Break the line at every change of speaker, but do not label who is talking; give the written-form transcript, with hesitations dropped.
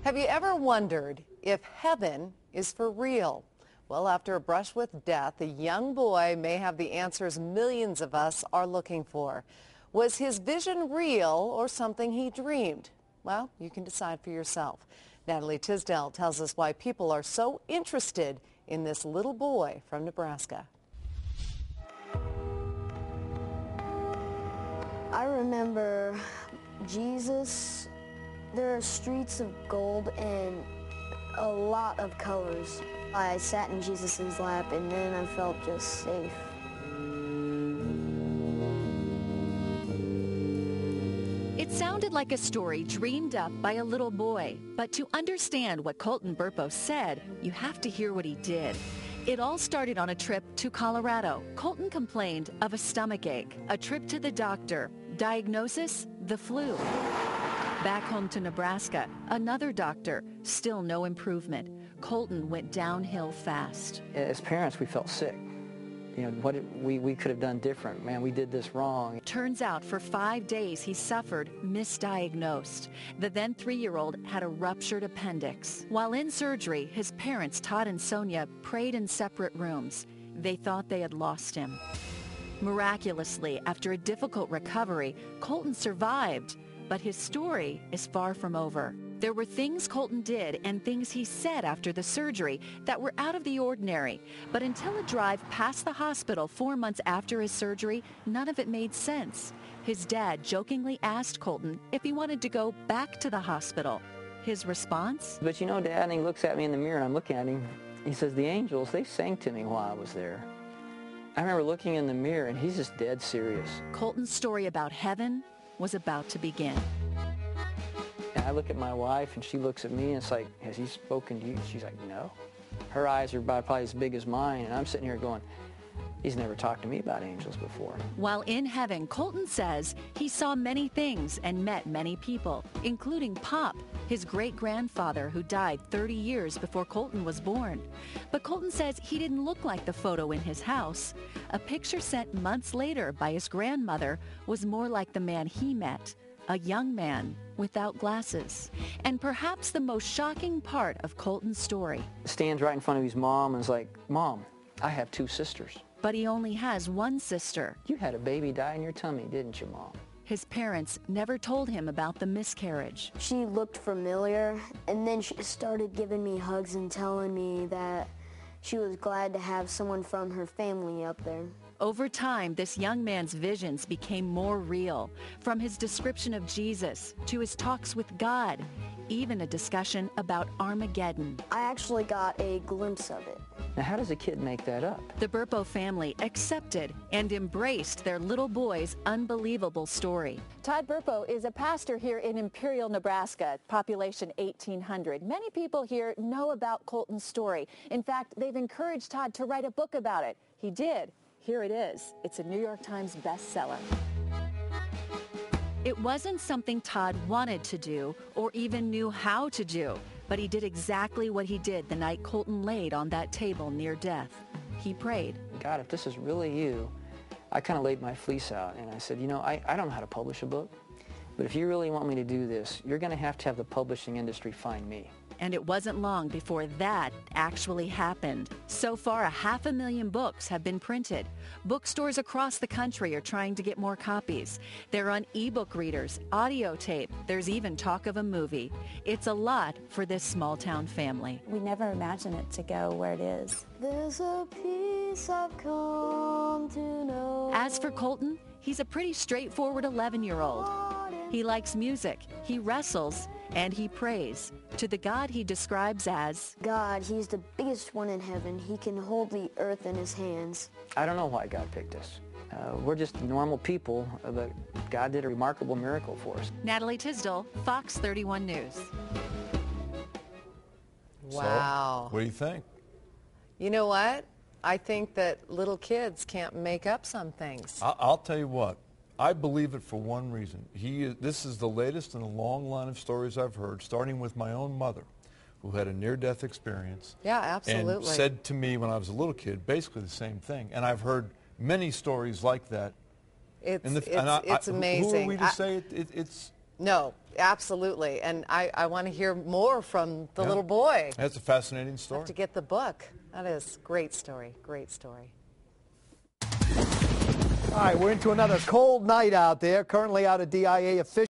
Have you ever wondered if heaven is for real? Well, after a brush with death, a young boy may have the answers millions of us are looking for. Was his vision real or something he dreamed? Well, you can decide for yourself. Natalie Tisdale tells us why people are so interested in this little boy from Nebraska.
I remember Jesus. There are streets of gold and a lot of colors. I sat in Jesus' lap and then I felt just safe.
It sounded like a story dreamed up by a little boy, but to understand what Colton Burpo said, you have to hear what he did. It all started on a trip to Colorado. Colton complained of a stomach ache, a trip to the doctor, diagnosis, the flu. Back home to Nebraska, another doctor, still no improvement. Colton went downhill fast.
As parents, we felt sick. You know, what we could have done different. Man, we did this wrong.
Turns out for 5 days he suffered misdiagnosed. The then 3-year-old had a ruptured appendix. While in surgery, his parents, Todd and Sonia, prayed in separate rooms. They thought they had lost him. Miraculously, after a difficult recovery, Colton survived. But his story is far from over. There were things Colton did and things he said after the surgery that were out of the ordinary. But until a drive past the hospital 4 months after his surgery, none of it made sense. His dad jokingly asked Colton if he wanted to go back to the hospital. His response?
But you know, Dad, and he looks at me in the mirror and I'm looking at him. He says, the angels, they sang to me while I was there. I remember looking in the mirror and he's just dead serious.
Colton's story about heaven was about to begin.
And I look at my wife and she looks at me and it's like, has he spoken to you? She's like, no. Her eyes are probably as big as mine and I'm sitting here going, he's never talked to me about angels before.
While in heaven, Colton says he saw many things and met many people, including Pop, his great-grandfather who died 30 years before Colton was born. But Colton says he didn't look like the photo in his house. A picture sent months later by his grandmother was more like the man he met, a young man without glasses. And perhaps the most shocking part of Colton's story.
Stands right in front of his mom and is like, Mom, I have 2 sisters.
But he only has one sister.
You had a baby die in your tummy, didn't you, Mom?
His parents never told him about the miscarriage.
She looked familiar and then she started giving me hugs and telling me that she was glad to have someone from her family up there.
Over time, this young man's visions became more real, from his description of Jesus to his talks with God, even a discussion about Armageddon.
I actually got a glimpse of it.
Now, how does a kid make that up?
The Burpo family accepted and embraced their little boy's unbelievable story.
Todd Burpo is a pastor here in Imperial, Nebraska, population 1,800. Many people here know about Colton's story. In fact, they've encouraged Todd to write a book about it. He did. Here it is. It's a New York Times bestseller.
It wasn't something Todd wanted to do or even knew how to do, but he did exactly what he did the night Colton laid on that table near death. He prayed.
God, if this is really you, I kind of laid my fleece out and I said, you know, I don't know how to publish a book, but if you really want me to do this, you're going to have the publishing industry find me.
And it wasn't long before that actually happened. So far, 500,000 books have been printed. Bookstores across the country are trying to get more copies. They're on ebook readers, audio tape. There's even talk of a movie. It's a lot for this small-town family.
We never imagined it to go where it is.
There's a peace I've come to know.
As for Colton, he's a pretty straightforward 11-year-old. He likes music, he wrestles, and he prays to the God he describes as
God. He's the biggest one in heaven. He can hold the earth in his hands.
I don't know why God picked us. We're just normal people, but God did a remarkable miracle for us.
Natalie Tisdale, Fox 31 News.
Wow.
So, what do you think?
You know what? I think that little kids can't make up some things.
I'll tell you what. I believe it for one reason. This is the latest in a long line of stories I've heard, starting with my own mother, who had a near-death experience.
Yeah, absolutely.
And said to me when I was a little kid basically the same thing. And I've heard many stories like that.
It's amazing.
Who are we to say it's
No, absolutely. And I want to hear more from the little boy.
That's a fascinating story.
Have to get the book. That is a great story. Great story.
All right, we're into another cold night out there. Currently out of DIA officials.